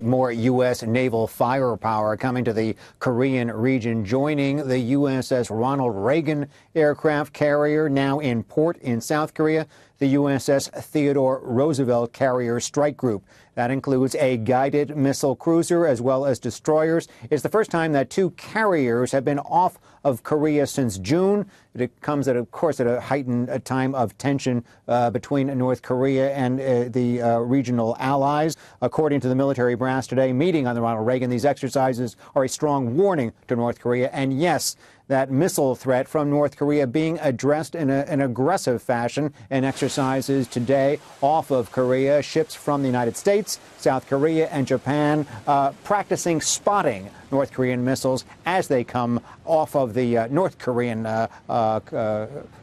More U.S. naval firepower coming to the Korean region, joining the USS Ronald Reagan aircraft carrier, now in port in South Korea, the USS Theodore Roosevelt carrier strike group. That includes a guided missile cruiser as well as destroyers. It's the first time that two carriers have been off of Korea since June. It comes at, of course, at a heightened time of tension between North Korea and the regional allies. According to the military brass today, meeting on the Ronald Reagan, these exercises are a strong warning to North Korea. And yes, that missile threat from North Korea being addressed in an aggressive fashion in exercises today off of Korea. Ships from the United States, South Korea, and Japan practicing spotting North Korean missiles as they come off of the North Korean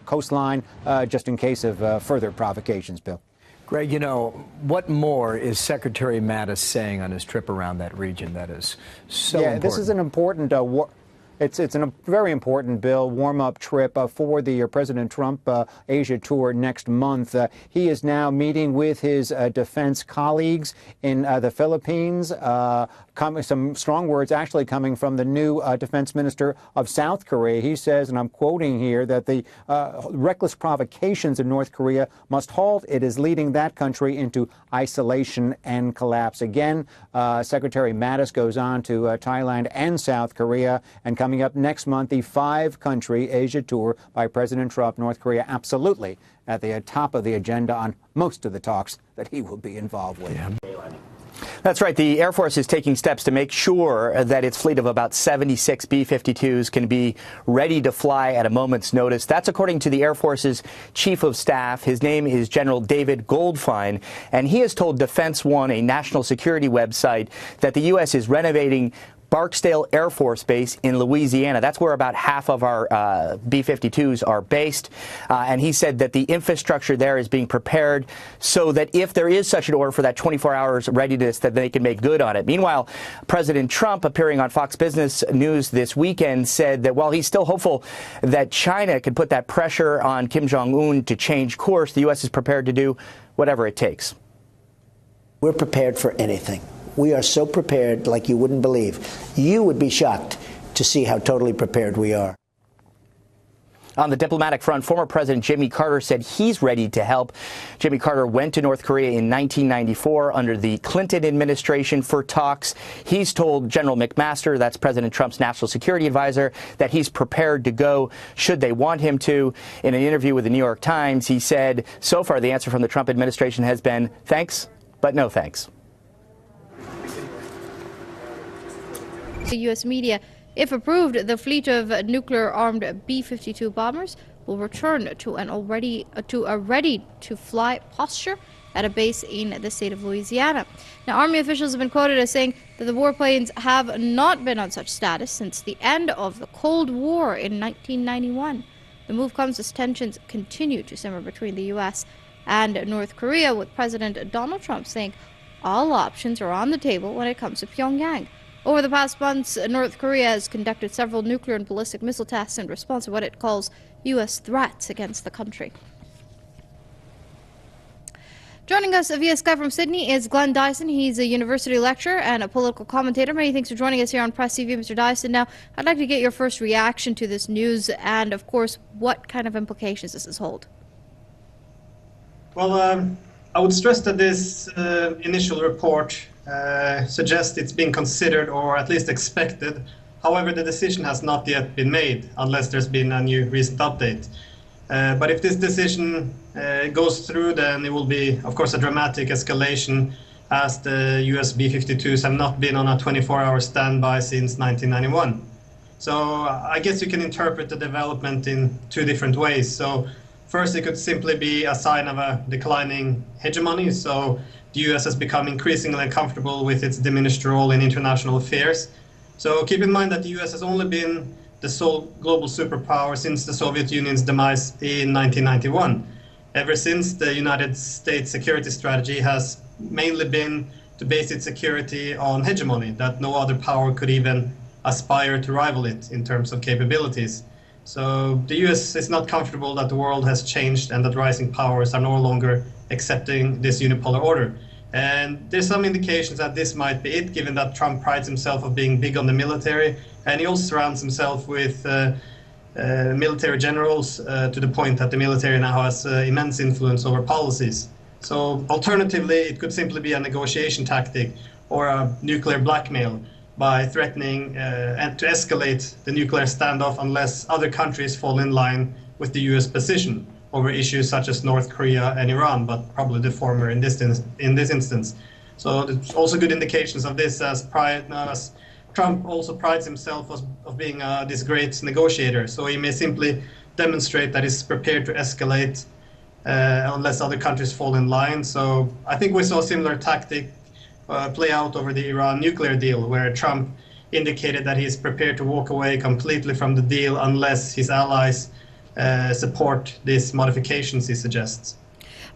coastline, just in case of further provocations, Bill. Greg, you know, what more is Secretary Mattis saying on his trip around that region that is so important? This is an important It's a very important, Bill, warm-up trip for the President Trump Asia tour next month. He is now meeting with his defense colleagues in the Philippines. Some strong words actually coming from the new defense minister of South Korea. He says, and I'm quoting here, that the reckless provocations in North Korea must halt. It is leading that country into isolation and collapse. Again, Secretary Mattis goes on to Thailand and South Korea, and coming up next month, the five-country Asia tour by President Trump. North Korea absolutely at the top of the agenda on most of the talks that he will be involved with. Yeah. That's right. The Air Force is taking steps to make sure that its fleet of about 76 B-52s can be ready to fly at a moment's notice. That's according to the Air Force's Chief of Staff. His name is General David Goldfein, and he has told Defense One, a national security website, that the U.S. is renovating Barksdale Air Force Base in Louisiana. That's where about half of our B-52s are based. And he said that the infrastructure there is being prepared so that if there is such an order for that 24 hours readiness, that they can make good on it. Meanwhile, President Trump, appearing on Fox Business News this weekend, said that while he's still hopeful that China could put that pressure on Kim Jong-un to change course, the U.S. is prepared to do whatever it takes. We're prepared for anything. We are so prepared like you wouldn't believe. You would be shocked to see how totally prepared we are. On the diplomatic front, former President Jimmy Carter said he's ready to help. Jimmy Carter went to North Korea in 1994 under the Clinton administration for talks. He's told General McMaster, that's President Trump's national security advisor, that he's prepared to go should they want him to. In an interview with the New York Times, he said, so far the answer from the Trump administration has been thanks, but no thanks. The U.S. media, if approved, the fleet of nuclear-armed B-52 bombers will return to a ready-to-fly posture at a base in the state of Louisiana. Now, Army officials have been quoted as saying that the warplanes have not been on such status since the end of the Cold War in 1991. The move comes as tensions continue to simmer between the U.S. and North Korea, with President Donald Trump saying all options are on the table when it comes to Pyongyang. Over the past months, North Korea has conducted several nuclear and ballistic missile tests in response to what it calls U.S. threats against the country. Joining us via Skype from Sydney is Glenn Dyson. He's a university lecturer and a political commentator. Many thanks for joining us here on Press TV, Mr. Dyson. Now, I'd like to get your first reaction to this news and, of course, what kind of implications does this hold? Well, I would stress that this initial report suggests it's being considered or at least expected. However, the decision has not yet been made unless there's been a new recent update. But if this decision goes through, then it will be, of course, a dramatic escalation, as the US B-52s have not been on a 24-hour standby since 1991. So I guess you can interpret the development in two different ways. So first, it could simply be a sign of a declining hegemony. So the US has become increasingly uncomfortable with its diminished role in international affairs. So keep in mind that the US has only been the sole global superpower since the Soviet Union's demise in 1991. Ever since, the United States security strategy has mainly been to base its security on hegemony, that no other power could even aspire to rival it in terms of capabilities. So the US is not comfortable that the world has changed and that rising powers are no longer accepting this unipolar order. And there's some indications that this might be it, given that Trump prides himself of being big on the military, and he also surrounds himself with military generals to the point that the military now has immense influence over policies. So alternatively, it could simply be a negotiation tactic or a nuclear blackmail by threatening and to escalate the nuclear standoff unless other countries fall in line with the US position over issues such as North Korea and Iran, but probably the former in this instance. So there's also good indications of this, as Trump also prides himself of being this great negotiator. So he may simply demonstrate that he's prepared to escalate unless other countries fall in line. So I think we saw a similar tactic play out over the Iran nuclear deal, where Trump indicated that he's prepared to walk away completely from the deal unless his allies support these modifications he suggests.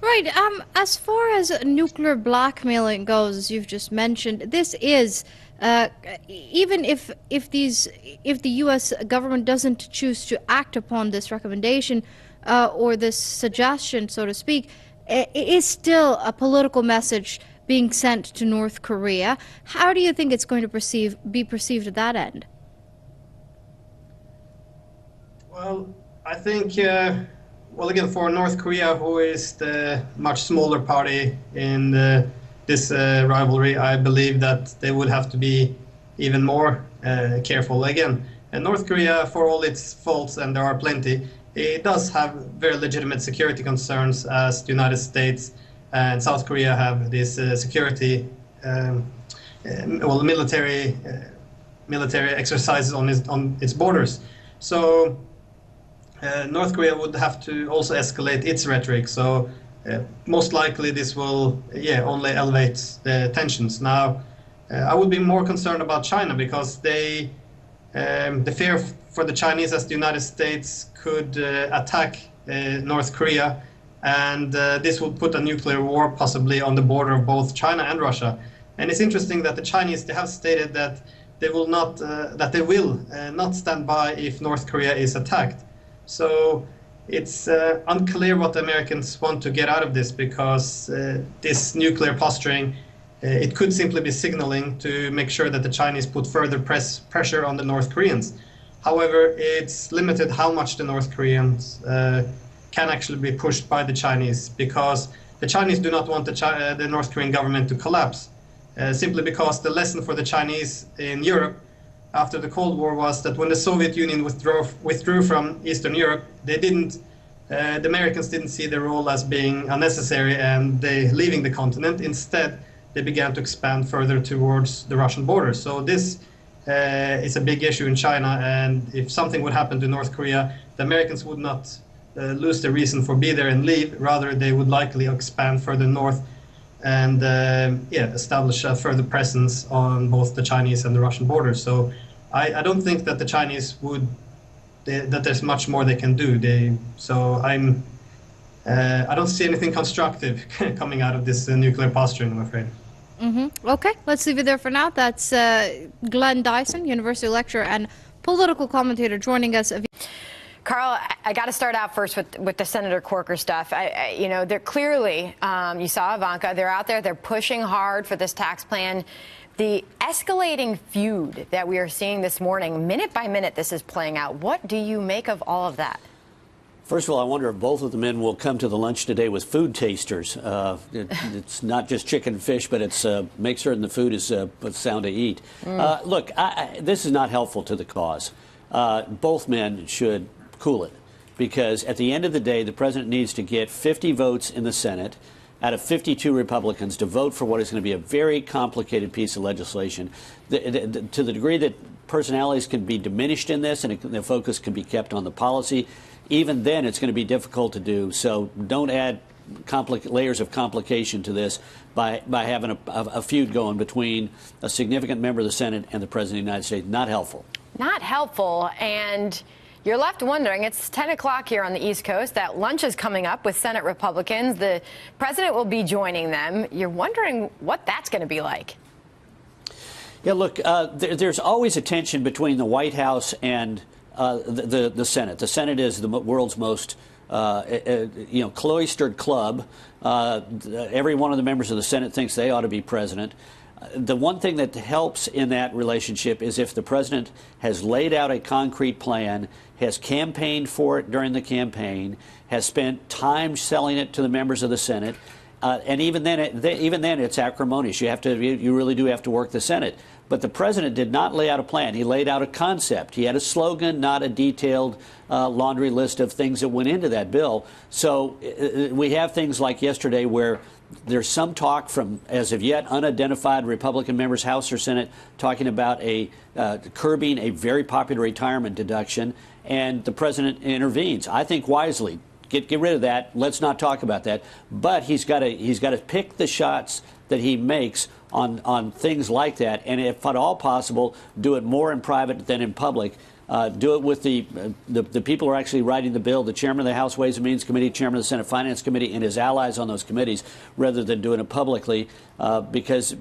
Right. As far as nuclear blackmailing goes, as you've just mentioned, this is even if the U.S. government doesn't choose to act upon this recommendation or this suggestion, so to speak, it is still a political message being sent to North Korea. How do you think it's going to be perceived at that end? Well, I think, well, again, for North Korea, who is the much smaller party in this rivalry, I believe that they would have to be even more careful. Again, and North Korea, for all its faults, and there are plenty, it does have very legitimate security concerns, as the United States and South Korea have this security, well, military exercises on its borders. So North Korea would have to also escalate its rhetoric. So most likely this will, only elevate the tensions. Now, I would be more concerned about China, because the fear for the Chinese as the United States could attack North Korea, and this would put a nuclear war possibly on the border of both China and Russia. And it's interesting that the Chinese, they have stated that they will not stand by if North Korea is attacked. So it's unclear what the Americans want to get out of this, because this nuclear posturing, it could simply be signaling to make sure that the Chinese put further pressure on the North Koreans. However, it's limited how much the North Koreans can actually be pushed by the Chinese, because the Chinese do not want the North Korean government to collapse, simply because the lesson for the Chinese in Europe after the Cold War was that when the Soviet Union withdrew from Eastern Europe, the Americans didn't see their role as being unnecessary and they leaving the continent. Instead, they began to expand further towards the Russian border. So this is a big issue in China, and if something would happen to North Korea, the Americans would not lose their reason for be there and leave. Rather, they would likely expand further north and establish a further presence on both the Chinese and the Russian borders. So I don't think that the Chinese that there's much more they can do. I don't see anything constructive coming out of this nuclear posturing, I'm afraid. Okay, let's leave it there for now. That's Glenn Dyson, university lecturer and political commentator, joining us. Carl, I got to start out first with the Senator Corker stuff. You know, they're clearly, you saw Ivanka, they're out there, they're pushing hard for this tax plan. The escalating feud that we are seeing this morning, minute by minute, this is playing out. What do you make of all of that? First of all, I wonder if both of the men will come to the lunch today with food tasters. It's not just chicken and fish, but it's make certain the food is sound to eat. Look, this is not helpful to the cause. Both men should cool it, because at the end of the day, the president needs to get 50 votes in the Senate out of 52 Republicans to vote for what is going to be a very complicated piece of legislation. To the degree that personalities can be diminished in this and the focus can be kept on the policy, even then it's going to be difficult to do. So don't add layers of complication to this by having a feud going between a significant member of the Senate and the President of the United States. Not helpful. Not helpful. And you're left wondering, it's 10 o'clock here on the East Coast. That lunch is coming up with Senate Republicans. The president will be joining them. You're wondering what that's going to be like. Yeah, look, there's always a tension between the White House and the Senate. The Senate is the world's most cloistered club. Every one of the members of the Senate thinks they ought to be president. The one thing that helps in that relationship is if the president has laid out a concrete plan, has campaigned for it during the campaign, has spent time selling it to the members of the Senate, and even then it's acrimonious. You really do have to work the Senate. But the president did not lay out a plan. He laid out a concept. He had a slogan, not a detailed laundry list of things that went into that bill. So we have things like yesterday where there's some talk from, as of yet, unidentified Republican members, House or Senate, talking about curbing a very popular retirement deduction, and the president intervenes. I think wisely. Get rid of that. Let's not talk about that. But he's got to pick the shots that he makes on things like that, and if at all possible, do it more in private than in public. Do it with the people who are actually writing the bill, the chairman of the House Ways and Means Committee, chairman of the Senate Finance Committee, and his allies on those committees, rather than doing it publicly, because